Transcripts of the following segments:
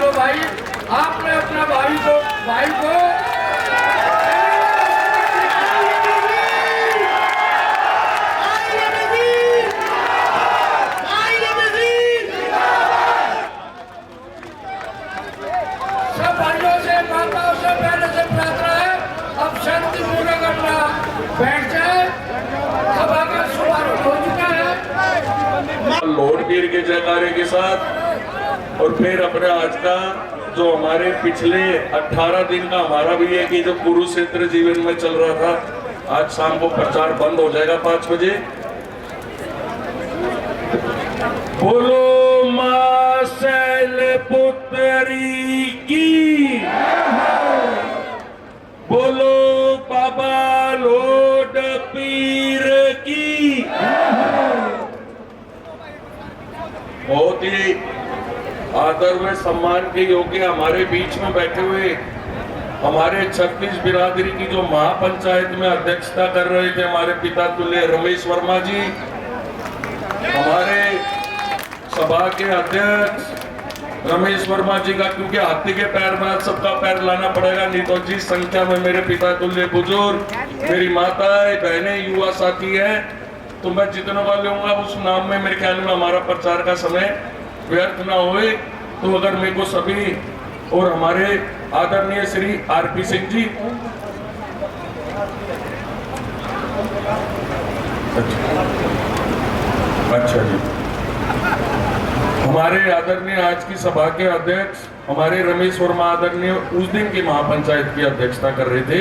लो भाई, आपने अपना भाई को सब भाइयों से माताओं से पहले से प्रार्थना है, अब शांतिपूर्वक अपना बैठ जाए। सभा का शुभारंभ हो चुका है लोहड़बीर के जयकारे के साथ। और फिर अपने आज का जो हमारे पिछले 18 दिन का हमारा भी है कि जब कुरुक्षेत्र जीवन में चल रहा था, आज शाम को प्रचार बंद हो जाएगा 5 बजे। बोलो मां शैलपुत्री की, बोलो बाबा लोहड़बीर की। बहुत ही आदर व सम्मान के योग्य हमारे बीच में बैठे हुए हमारे 36 बिरादरी की जो महापंचायत में अध्यक्षता कर रहे थे हमारे पिता तुल्य रमेश वर्मा जी, हमारे सभा के अध्यक्ष रमेश वर्मा जी का, क्योंकि हाथी के पैर में सबका पैर लाना पड़ेगा, नहीं तो जिस संख्या में मेरे पिता तुल्य बुजुर्ग, मेरी माताएं बहनें युवा साथी हैं, तो मैं जितनों का लूंगा उस नाम में मेरे ख्याल में हमारा प्रचार का समय व्यर्थ ना होए। तो अगर मेरे को सभी और हमारे आदरणीय श्री आरपी सिंह जी, अच्छा जी, हमारे आदरणीय आज की सभा के अध्यक्ष हमारे रमेश वर्मा आदरणीय उस दिन की महापंचायत की अध्यक्षता कर रहे थे,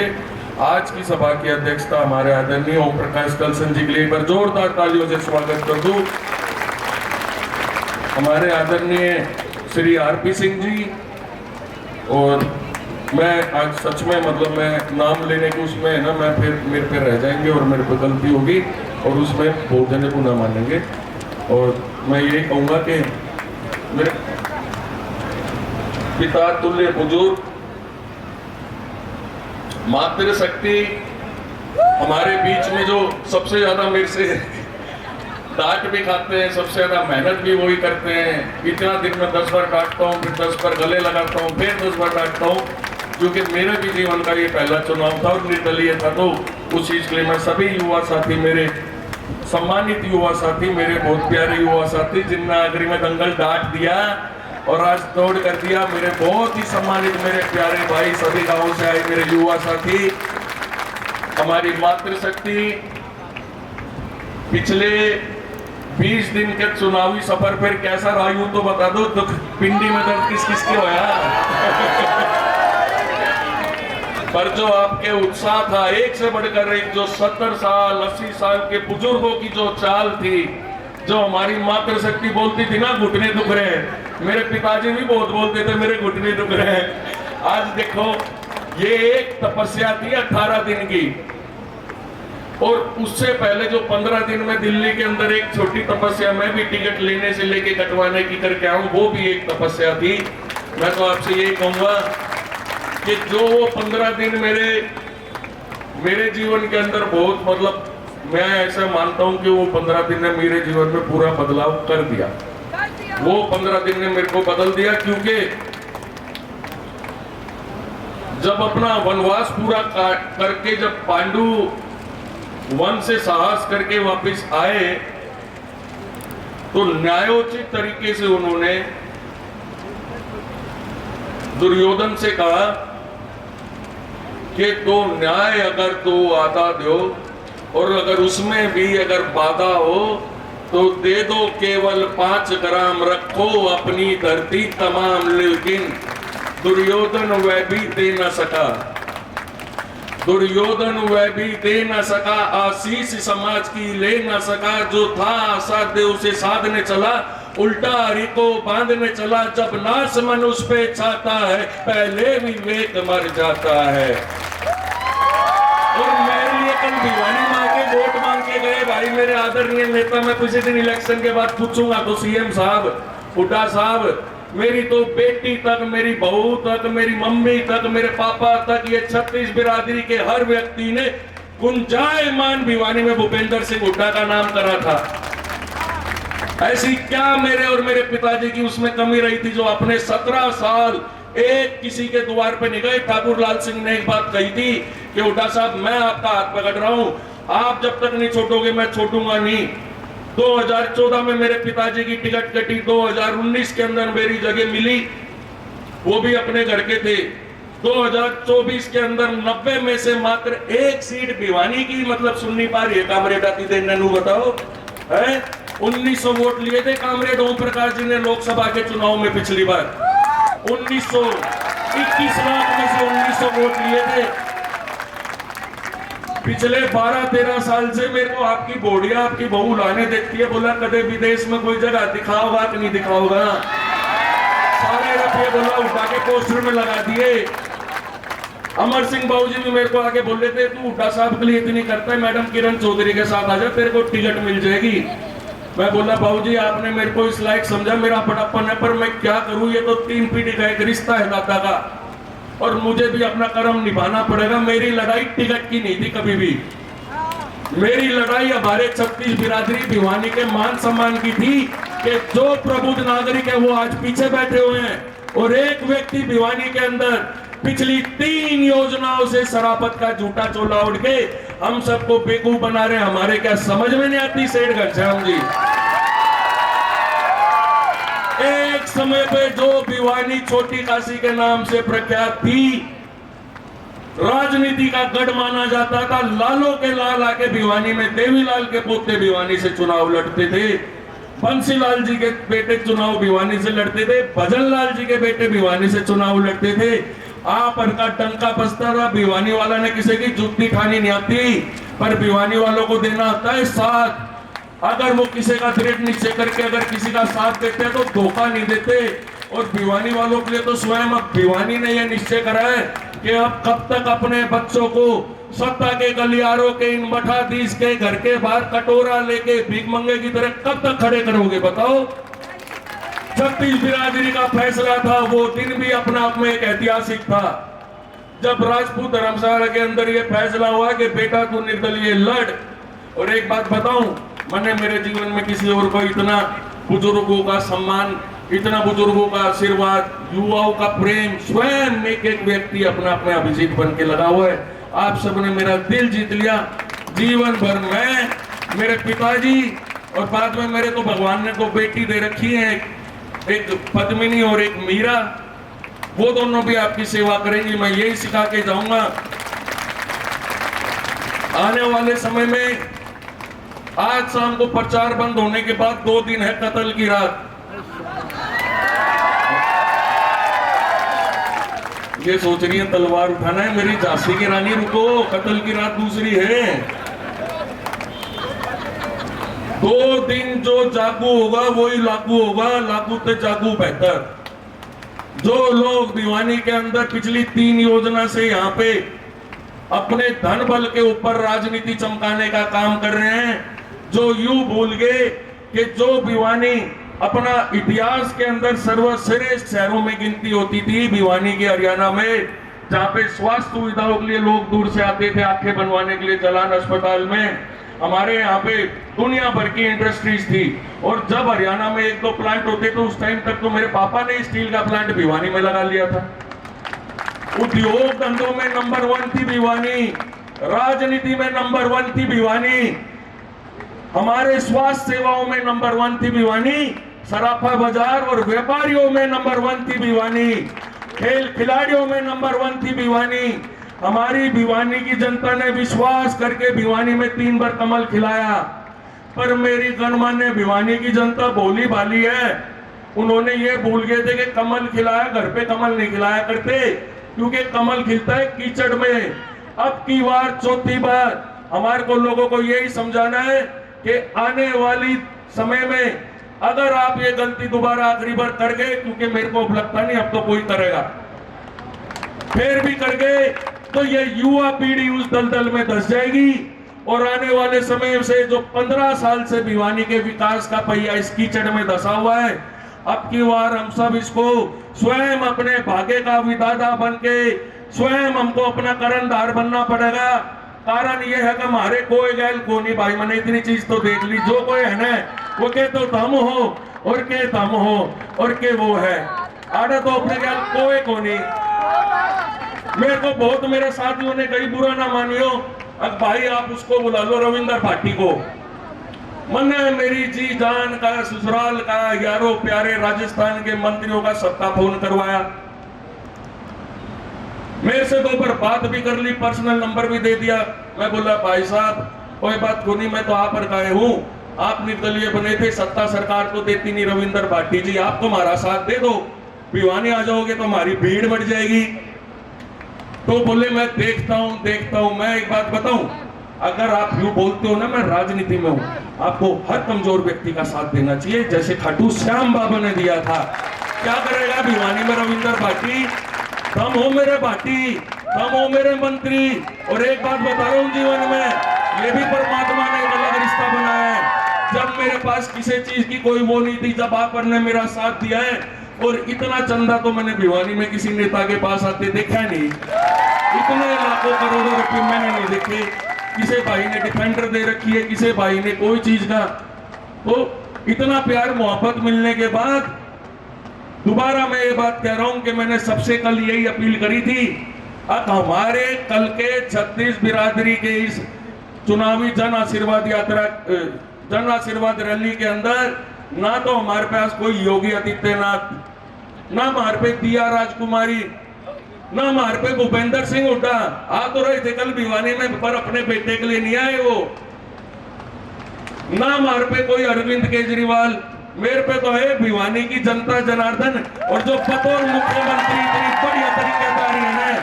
आज की सभा की अध्यक्षता हमारे आदरणीय ओम प्रकाश कलसन जी के लिए एक बार जोरदार तालियों से स्वागत कर दूं। हमारे आदरणीय श्री आरपी सिंह जी, और मैं आज सच में मतलब मैं नाम लेने के उसमें ना मैं फिर मेरे पे रह जाएंगे और मेरे पे गलती होगी और उसमें बहुत जने को ना मानेंगे। और मैं यही कहूँगा कि मेरे पिता तुल्य बुजुर्ग मातृशक्ति हमारे बीच में जो सबसे ज्यादा मेरे से डांट भी खाते हैं, सबसे ज्यादा मेहनत भी वही करते हैं। इतना दिन में 10 बार डांटता हूँ, फिर 10 बार गले लगाता हूँ, फिर 10 बार डांटता हूँ, क्योंकि मेरे भी जीवन का ये पहला चुनाव था और निर्दलीय था। तो उस चीज के लिए मैं सभी युवा साथी, मेरे सम्मानित युवा साथी, मेरे बहुत प्यारे युवा साथी जिनने आखिरी में दंगल डांट दिया और आज दौड़ कर दिया, मेरे बहुत ही सम्मानित मेरे प्यारे भाई, सभी गांवों से आए मेरे युवा साथी, हमारी मातृशक्ति पिछले 20 दिन के चुनावी सफर पर कैसा रहा यूं तो बता दो। दुख पिंडी में दर्द किस किस के होया पर जो आपके उत्साह था, एक से बढ़कर एक, जो 70 साल 80 साल के बुजुर्गों की जो चाल थी, जो हमारी मातृशक्ति बोलती थी ना घुटने दुख रहे हैं, मेरे पिताजी भी बहुत बोलते थे मेरे घुटने दुख रहे हैं। आज देखो ये एक तपस्या थी 18 दिन की, और उससे पहले जो 15 दिन में दिल्ली के अंदर एक छोटी तपस्या, मैं भी टिकट लेने से लेके कटवाने की करके आऊं, वो भी एक तपस्या थी। मैं तो आपसे यही कहूंगा कि जो वो 15 दिन मेरे जीवन के अंदर बहुत मतलब मैं ऐसा मानता हूं कि वो 15 दिन ने मेरे जीवन में पूरा बदलाव कर दिया। वो 15 दिन ने मेरे को बदल दिया, क्योंकि जब अपना वनवास पूरा करके जब पांडु वन से साहस करके वापस आए, तो न्यायोचित तरीके से उन्होंने दुर्योधन से कहा कि तो न्याय अगर तो आधा दो, और अगर उसमें भी अगर बाधा हो तो दे दो, केवल 5 ग्राम रखो अपनी धरती तमाम। लेकिन दुर्योधन वह भी दे न सका, दुर्योधन वह भी दे न सका, आशीष समाज की ले न सका, जो था असाध्य उसे साधने चला, उल्टा हरि को बांधने चला। जब नाश मनुष्य पे छाता है, पहले विवेक मर जाता है। और मेरे लिए कल भिवानी माँ के वोट मांग के गए भाई मेरे आदरणीय नेता, मैं कुछ दिन इलेक्शन के बाद पूछूंगा तो सीएम साहब, हुड्डा साहब, मेरी तो बेटी तक, मेरी बहू तक, मेरी मम्मी तक, मेरे पापा तक, ये 36 बिरादरी के हर व्यक्ति ने गुंजायमान भिवानी में भूपेंद्र सिंह हुड्डा का नाम करा था। ऐसी क्या मेरे और मेरे पिताजी की उसमें कमी रही थी जो अपने 17 साल एक किसी के द्वार पे नहीं गए। ठाकुर लाल सिंह ने एक बात कही थी कि हुड्डा साहब, मैं आपका हाथ पकड़ रहा हूं, आप जब तक नहीं छोड़ोगे मैं छोड़ूंगा नहीं। 2014 में मेरे पिताजी की टिकट कटी, 2019 के अंदर मेरी जगह मिली, वो भी अपने घर के थे। 2024 के अंदर 90 में से मात्र एक सीट भिवानी की, मतलब सुन नहीं पा रही है कामरेड आती थे, ननू बताओ है। 1900 वोट लिए थे कामरेड ओम प्रकाश जी ने लोकसभा के चुनाव में पिछली बार। 21 लाख में से 1900 वोट लिए थे। पिछले 12-13 साल से मेरे को आपकी बोडिया, आपकी बहू लाने देखती है, बोला कदे विदेश में कोई जगह दिखाओगा कि नहीं दिखाओगा। सारे रुपये बोला उठा के पोस्टर में लगा दिए। अमर सिंह बाबू जी भी मेरे को आके बोल रहे थे, तू हुड्डा साहब के लिए इतनी करता है, मैडम किरण चौधरी के साथ आ जा, तेरे को टिकट मिल जाएगी। मैं बोला बाबूजी आपने मेरे को इस लायक समझा, मेरा बड़प्पन है, पर मैं क्या करूं, ये तो 3 पीढ़ी का एक रिश्ता है दादा का, और मुझे भी अपना कर्म निभाना पड़ेगा। मेरी लड़ाई टिकट की नहीं थी कभी भी, मेरी लड़ाई हमारे 36 बिरादरी भिवानी के मान सम्मान की थी कि जो प्रबुद्ध नागरिक है वो आज पीछे बैठे हुए हैं, और एक व्यक्ति भिवानी के अंदर पिछली 3 योजनाओं से शराफत का झूठा चोला उड़ के हम सबको बेवकूफ बना रहे। हमारे क्या समझ में नहीं आती सेठ घनश्याम जी। एक समय पे जो भिवानी छोटी काशी के नाम से प्रख्यात थी, राजनीति का गढ़ माना जाता था, लालों के लाल आके भिवानी में, देवीलाल के पोते भिवानी से चुनाव लड़ते थे, बंसीलाल जी के बेटे चुनाव भिवानी से लड़ते थे, भजनलाल जी के बेटे भिवानी से चुनाव लड़ते थे। आप उनका टंका बसता था, भिवानी वाला ने किसी की जुत्ती खानी नहीं आती, पर भिवानी वालों को देना आता है साथ। अगर वो किसी का दृढ़ निश्चय करके अगर किसी का साथ देते हैं तो धोखा नहीं देते। और भिवानी वालों के लिए तो स्वयं अब भिवानी ने यह निश्चय करा है कि अब कब तक अपने बच्चों को सत्ता के गलियारों के इन मठाधीश के घर के बाहर कटोरा लेके भीख मंगे की तरह कब तक खड़े करोगे बताओ। 36 बिरादरी का फैसला था, वो दिन भी अपना आप में एक ऐतिहासिक था, जब राजपूत धर्मशाला के अंदर ये फैसला हुआ कि बेटा तू निर्दलीय लड़। और एक बात बताऊं, मैंने मेरे जीवन में किसी और को इतना बुजुर्गों का सम्मान, इतना बुजुर्गों का आशीर्वाद, युवाओं का प्रेम, स्वयं एक व्यक्ति अपना अपने अभिजीत बन के लगा हुआ है। आप सबने मेरा दिल जीत लिया। जीवन भर मैं, मेरे पिताजी, और बाद में मेरे को भगवान ने 2 बेटी दे रखी है, एक पद्मिनी और एक मीरा, वो दोनों भी आपकी सेवा करेंगी। मैं यही सिखा के जाऊंगा। आने वाले समय में, आज शाम को प्रचार बंद होने के बाद 2 दिन है कत्ल की रात। ये सोच रही है तलवार उठाना है मेरी झांसी की रानी, रुको, कत्ल की रात दूसरी है। 2 दिन जो जागू होगा वही लागू होगा, लागू तो जागू बेहतर। जो लोग भिवानी के अंदर पिछली 3 योजना से यहाँ पे अपने धन बल के ऊपर राजनीति चमकाने का काम कर रहे हैं, जो यूं भूल गए कि जो भिवानी अपना इतिहास के अंदर सर्वश्रेष्ठ शहरों में गिनती होती थी, भिवानी के हरियाणा में, जहां पे स्वास्थ्य सुविधाओं के लिए लोग दूर से आते थे, आंखें बनवाने के लिए जलान अस्पताल में, हमारे यहाँ पे दुनिया भर की इंडस्ट्रीज थी। और जब हरियाणा में 1-2 प्लांट होते तो उस टाइम तक तो मेरे पापा ने स्टील का प्लांट भिवानी में लगा लिया था। उद्योग धंधों में नंबर 1 थी भिवानी, राजनीति में नंबर 1 थी भिवानी, हमारे स्वास्थ्य सेवाओं में नंबर 1 थी भिवानी, सराफा बाजार और व्यापारियों में नंबर 1 थी भिवानी, खेल खिलाड़ियों में नंबर 1 थी भिवानी। हमारी भिवानी की जनता ने विश्वास करके भिवानी में 3 बार कमल खिलाया। पर मेरी गणमान्य भिवानी की जनता भोली भाली है, उन्होंने ये भूल गए थे कि कमल खिलाया, घर पे कमल नहीं खिलाया करते, क्योंकि कमल खिलता है कीचड़ में। अब की बार, चौथी बार हमारे को लोगों को यही समझाना है कि आने वाली समय में अगर आप ये गलती दोबारा आखिरी बार कर गए, क्योंकि मेरे को अब लगता नहीं अब तो कोई करेगा, फिर भी कर गए तो ये युवा पीढ़ी उस दलदल में धंस जाएगी। और आने वाले समय से जो 15 साल से भिवानी के विकास का पहिया इस कीचड़ में धंसा हुआ है, अब की बार हम सब इसको स्वयं अपने भाग्य का विधाता बन के स्वयं हमको अपना कर्णधार बनना पड़ेगा। कारण ये है कि हमारे कोई गैल को नहीं भाई, मैंने इतनी चीज तो देख ली, जो कोई है ना वो के तो तुम हो और के तुम हो और के वो है, आड़ा तो अपने गैल कोई को नहीं। मेरे को बहुत मेरे साथियों ने कहीं बुरा ना मानियो, अब भाई आप उसको बुला लो रविंदर भाटी को, मैंने मेरी जी जान का ससुराल का यारों प्यारे राजस्थान के मंत्रियों का सबका फोन करवाया, मेरे से 2 बार बात भी कर ली, पर्सनल नंबर भी दे दिया। मैं बोला भाई साहब कोई बात को नहीं, मैं तो आप पर गए हूं, आप निर्दलीय बने थे, सत्ता सरकार तो देती नहीं, रविंदर भाटी जी आपको हमारा साथ दे दो, भिवानी आ जाओगे तो हमारी भीड़ बढ़ जाएगी। तो बोले मैं देखता हूं। मैं एक बात बताऊं, अगर आप यूं बोलते हो ना मैं राजनीति में हूं, आपको हर कमजोर व्यक्ति का साथ देना चाहिए, जैसे खाटू श्याम बाबा ने दिया था। क्या करेगा भिवानी में रविंदर भाटी, तुम हो मेरे भाटी, तुम हो मेरे मंत्री। और एक बात बता रहा हूं, जीवन में ये भी परमात्मा ने एक अलग रिश्ता बनाया है। जब मेरे पास किसी चीज की कोई वो नहीं थी, जब आप ने मेरा साथ दिया है, और इतना चंदा तो मैंने भिवानी में किसी नेता के पास आते देखा नहीं, इतने लाखों करोड़ों रुपए मैंने नहीं देखे। किसी भाई ने डिफेंडर दे रखी है, किसी भाई ने कोई चीज का, तो इतना प्यार मोहब्बत मिलने के बाद दोबारा मैं ये बात कह रहा हूं कि मैंने सबसे कल यही अपील करी थी, अब हमारे कल के 36 बिरादरी के इस चुनावी जन आशीर्वाद यात्रा, जन आशीर्वाद रैली के अंदर ना तो हमारे पास कोई योगी आदित्यनाथ, ना हमारे पे दिया राजकुमारी, ना हमारे पे भूपेंद्र सिंह हुड्डा आ तो रहे थे कल भिवानी में, पर अपने बेटे के लिए नहीं आए वो, ना हमारे पे कोई अरविंद केजरीवाल, मेरे पे तो है भिवानी की जनता जनार्दन। और जो बतौर मुख्यमंत्री इतनी बढ़िया तरीकेदारी है,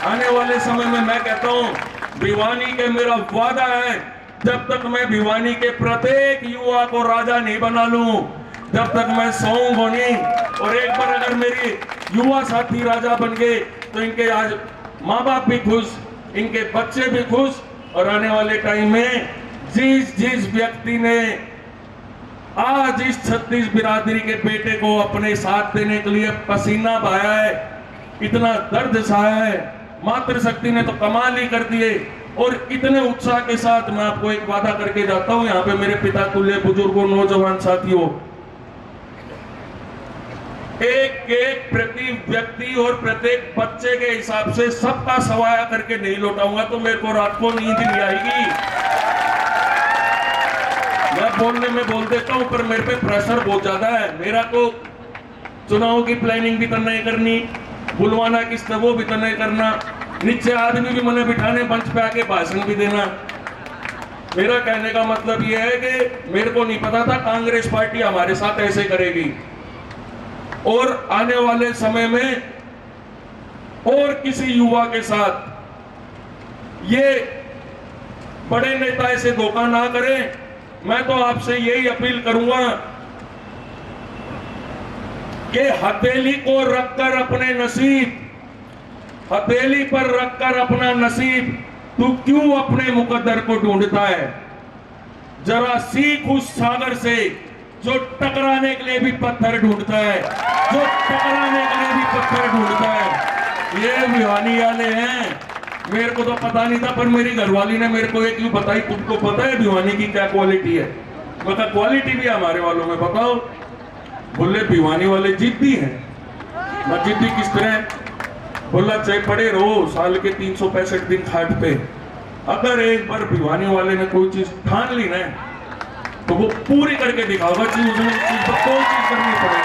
आने वाले समय में मैं कहता हूं भिवानी के मेरा वादा है, जब तक मैं भिवानी के प्रत्येक युवा को राजा नहीं बना लूं, जब तक मैं सोऊंगा नहीं। और एक बार अगर मेरी युवा साथी राजा बन गए तो इनके आज माँ बाप भी खुश, इनके बच्चे भी खुश, और आने वाले टाइम में जिस व्यक्ति ने आज इस 36 बिरादरी के बेटे को अपने साथ देने के लिए पसीना बहाया है, इतना दर्द सहाया है, मातृशक्ति ने तो कमाल ही कर दिए। और इतने उत्साह के साथ मैं आपको एक वादा करके जाता हूं, यहाँ पे मेरे पिता तुल्य बुजुर्गों, नौजवान साथियों, एक प्रति व्यक्ति और प्रत्येक बच्चे के हिसाब से सबका सवाया करके नहीं लौटाऊंगा तो मेरे को रात को नींद नहीं आएगी। मैं बोलने में बोल देता हूं, पर मेरे पे प्रेशर बहुत ज्यादा है। मेरा तो चुनाव की प्लानिंग भी तो नहीं करनी, बुलवाना किसने वो भी तो नहीं करना, नीचे आदमी भी मैंने बिठाने मंच पे आके भाषण भी देना। मेरा कहने का मतलब यह है कि मेरे को नहीं पता था कांग्रेस पार्टी हमारे साथ ऐसे करेगी, और आने वाले समय में और किसी युवा के साथ ये बड़े नेता ऐसे धोखा ना करें। मैं तो आपसे यही अपील करूंगा कि हथेली को रखकर अपने नसीब, हथेली पर रखकर अपना नसीब तू क्यों अपने मुकद्दर को ढूंढता है। जरा सीख उस सागर से जो टकराने के लिए भी पत्थर ढूंढता है, जो टकराने के लिए भी पत्थर ढूंढता है। ये भिवानी वाले हैं, मेरे को तो पता नहीं था, पर मेरी घरवाली ने मेरे को एक यूं बताई, तुमको पता है भिवानी की क्या क्वालिटी है? मतलब क्वालिटी भी हमारे वालों में बताओ। बोले भिवानी वाले जिद्दी हैं। मैं जिद्दी किस तरह? बोला चाहे पड़े रहो साल के 365 दिन खाट पे, अगर एक बार भिवानी वाले ने कोई चीज ठान ली ना तो वो पूरी करके दिखाओगा, चीज उसमें चीज कोई चीज करनी पड़े।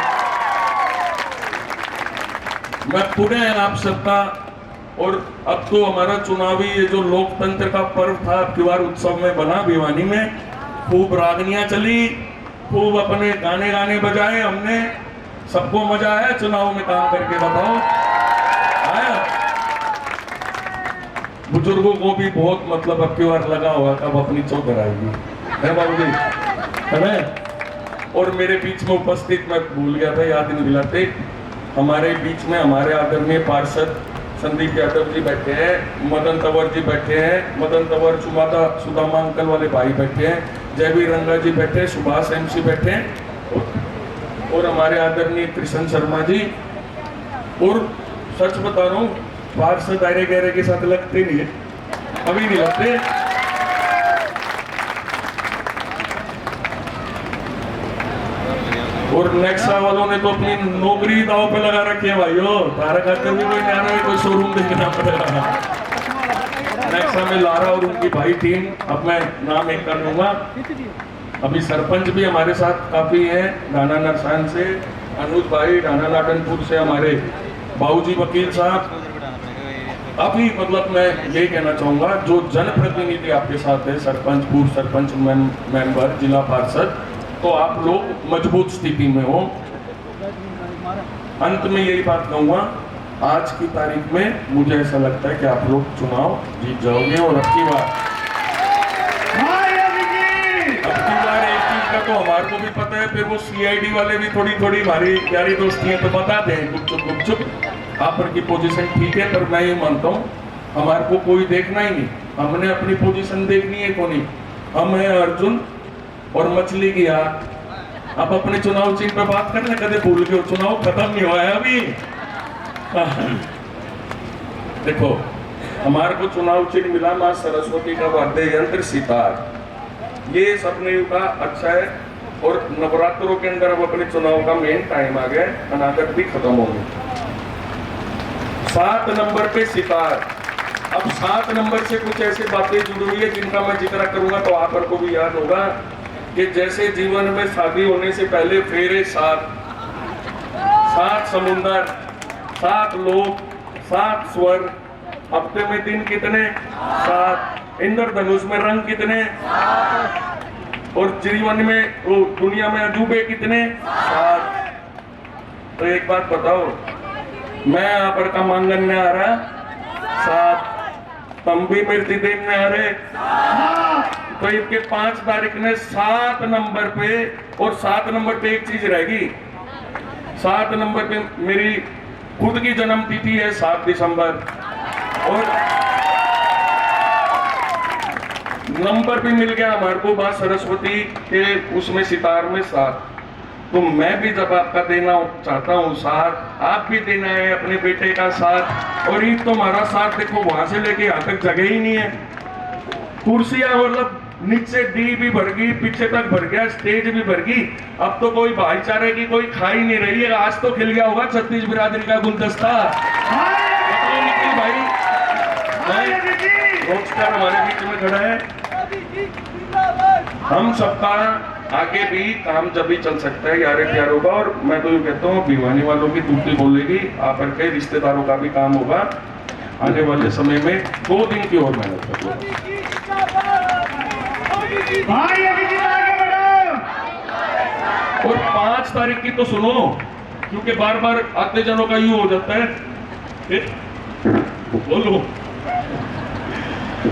मैं पुनः आप सबका, और अब तो हमारा चुनावी ये जो लोकतंत्र का पर्व था अब की बार उत्सव में बना भिवानी में, खूब रागनियां चली, खूब अपने गाने बजाए हमने, सबको मजा आया चुनाव में काम करके? बताओ आया? बुजुर्गों को भी बहुत मतलब अब की बार लगा हुआ कब अपनी चौधर आएगी, है बाबू जी, है ना? और मेरे बीच में उपस्थित, मैं भूल गया था, याद नहीं दिलाते, हमारे बीच में हमारे आदरणीय पार्षद संदीप यादव जी बैठे हैं, मदन तंवर जी बैठे हैं, मदन तंवर सुदामा अंकल वाले भाई बैठे हैं, जयवीर रंगा जी बैठे हैं, सुभाष एमसी बैठे हैं, और हमारे आदरणीय कृष्ण शर्मा जी। और सच बता रहा हूँ, पार्षद दायरे गहरे के साथ लगते नहीं है, कभी नहीं लगते। और नेक्सा वालों ने तो अपनी नौकरी दाव पे लगा रखी है भाइयों, तारा खाते भी कोई नहीं आ रहा है, कोई शोरूम देखना पड़ेगा। नेक्सा में लारा और उनकी भाई टीम, अब मैं नाम एक कर लूंगा। अभी सरपंच भी हमारे साथ काफी हैं, डाना नरसान से अनुज भाई, डाना लाटनपुर से हमारे बाबूजी वकील साहब। अभी मतलब मैं ये कहना चाहूंगा, जो जनप्रतिनिधि आपके साथ है, सरपंच, पूर्व सरपंच, मेंबर, जिला पार्षद, तो आप लोग मजबूत स्थिति में हो। अंत में यही बात कहूंगा, आज की तारीख में मुझे ऐसा लगता है कि आप लोग चुनाव जीत जाओगे। और अब की बार एक चीज का तो हमारे को भी पता है, फिर वो सीआईडी वाले भी थोड़ी थोड़ी हमारी यारी दोस्ती है तो बता दें गुपचुप आप की पोजीशन ठीक है, पर मैं ये मानता हूँ हमारे को कोई देखना ही नहीं, हमने अपनी पोजीशन देखनी है को नहीं। हम है अर्जुन और मछली की आग। आप अपने चुनाव चिन्ह पे बात करने कदे भूल गए, चुनाव खत्म नहीं हुआ है अभी। देखो हमारे को चुनाव चिन्ह मिला मां सरस्वती का वाद्य यंत्र सितार, ये सबने का अच्छा है। और नवरात्रों के अंदर अब अपने चुनाव का मेन टाइम आ गया, अनागत भी खत्म हो गई। 7 नंबर पे सितार। अब 7 नंबर से कुछ ऐसी बातें जुड़ी हुई है जिनका मैं जिक्र करूंगा तो आप को भी याद होगा कि जैसे जीवन में शादी होने से पहले फेरे 7, 7 समुंदर, 7 लोक, 7 स्वर, हफ्ते में दिन कितने 7, इंद्रधनुष में रंग कितने, और जीवन में दुनिया में अजूबे कितने 7। तो एक बात बताओ, मैं यहाँ पर का मांगन में आ रहा 7, तुम भी मृत्यु दिन में आ रहे। तो इसके 5 तारीख ने 7 नंबर पे, और 7 नंबर पे एक चीज रहेगी, 7 नंबर पे मेरी खुद की जन्म तिथि है 7 दिसंबर, और नंबर भी मिल गया हमारे को मां सरस्वती के उसमें सितार में 7। तो मैं भी जब आपका देना चाहता हूँ साथ, आप भी देना है अपने बेटे का साथ। और ये तो हमारा साथ देखो वहां से लेके यहाँ तक जगह ही नहीं है, कुर्सियां मतलब नीचे डी भी भर गई, पीछे तक भर गया, स्टेज भी भर गई। अब तो कोई भाईचारे की कोई खाई नहीं रही है। आज तो खिल गया होगा 36 बिरादरी का गुलदस्ता। निखिल भाई रोस्टर हमारे बीच में खड़ा है। हम सबका आगे भी काम जब भी चल सकता है यारे प्यारों का। और मैं तो ये कहता हूँ भिवानी वालों की टूटी बोलेगी, आकर के रिश्तेदारों का भी काम होगा। आने वाले समय में 2 दिन की और मेहनत करूँगा। और 5 तारीख की तो सुनो, क्योंकि बार बार आते जनों का यूं हो जाता है, बोलो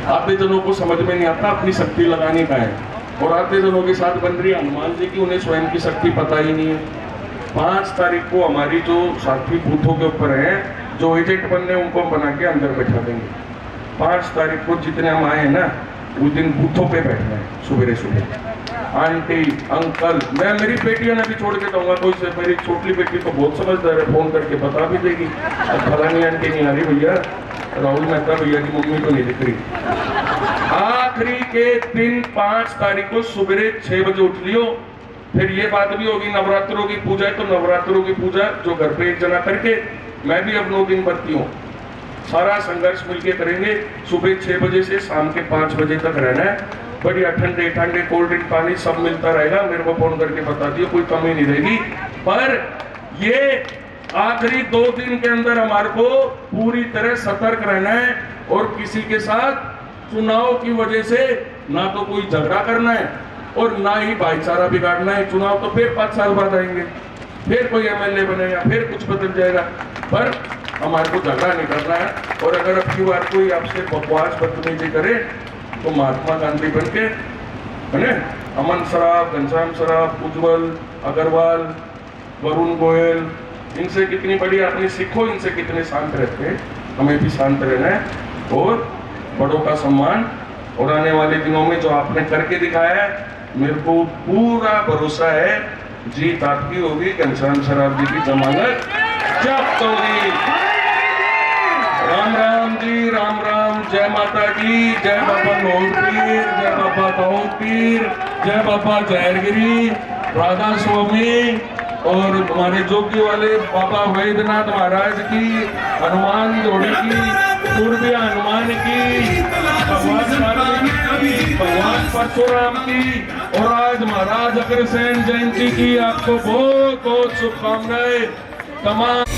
आते जनों को समझ में नहीं आता अपनी शक्ति लगाने का है। और आते जनों के साथ बन रही हनुमान जी की, उन्हें स्वयं की शक्ति पता ही नहीं है। 5 तारीख को हमारी जो साथी बूथों के ऊपर है, जो एजेंट बनने उनको बना के अंदर बैठा देंगे। 5 तारीख को जितने हम आए हैं ना, उस दिन बूथों पे बैठना है सुबह सुबह। आंटी अंकल, मैं मेरी बेटियां ने भी छोड़ के जाऊंगा, कोई से मेरी छोटी बेटी तो बहुत समझदार है, फोन करके बता भी देगी फलानी आंटी नहीं आ रही भैया, राहुल मेहता भैया की मम्मी तो नहीं दिख रही। आखिरी के दिन 5 तारीख को सुबह 6 बजे उठ लियो। फिर ये बात भी होगी नवरात्रों की पूजा है, तो नवरात्रों की पूजा जो घर पे एक जना करके, मैं भी अब 9 दिन भरती हूँ, सारा संघर्ष मिलके करेंगे। सुबह 6 बजे से शाम के 5 बजे तक रहना है। बढ़िया ठंडे ठंडे कोल्ड ड्रिंक पानी सब मिलता रहेगा, मेरे को फोन करके बता दियो, कोई कमी नहीं रहेगी। पर ये आखिरी 2 दिन के अंदर हमारे को पूरी तरह सतर्क रहना है। और किसी के साथ चुनाव की वजह से ना तो कोई झगड़ा करना है और ना ही भाईचारा बिगाड़ना है। चुनाव तो फिर 5 साल बाद आएंगे, फिर कोई एमएलए बनेगा, फिर कुछ बदल जाएगा, पर हमारे को झगड़ा नहीं करना है। और अगर अब की बार कोई आपसे बकवास बदतमीजी करे तो महात्मा गांधी बन के है, अमन सराफ, घनश्याम सराफ, उज्जवल अग्रवाल, वरुण गोयल, इनसे कितनी बड़ी आपने सीखो, इनसे कितने शांत रहते हैं। हमें भी शांत रहना है और बड़ों का सम्मान। और आने वाले दिनों में जो आपने करके दिखाया है, मेरे को पूरा भरोसा है जीत आपकी होगी। घनश्याम सराफ जी की जमानत जब्त होगी। राम जी, राम राम, जय माता की, जय बाबा नोल पीर, जय बाबा दौल पीर, जय बाबा जहरगिरी, राधा स्वामी और हमारे जोगी वाले बाबा वैद्यनाथ महाराज की, हनुमान जोड़ी की, पूर्वी हनुमान की, भगवान वाल्मीकि की, भगवान परशुराम की और आज महाराज अग्रसेन जयंती की आपको बहुत बहुत शुभकामनाएं। तमाम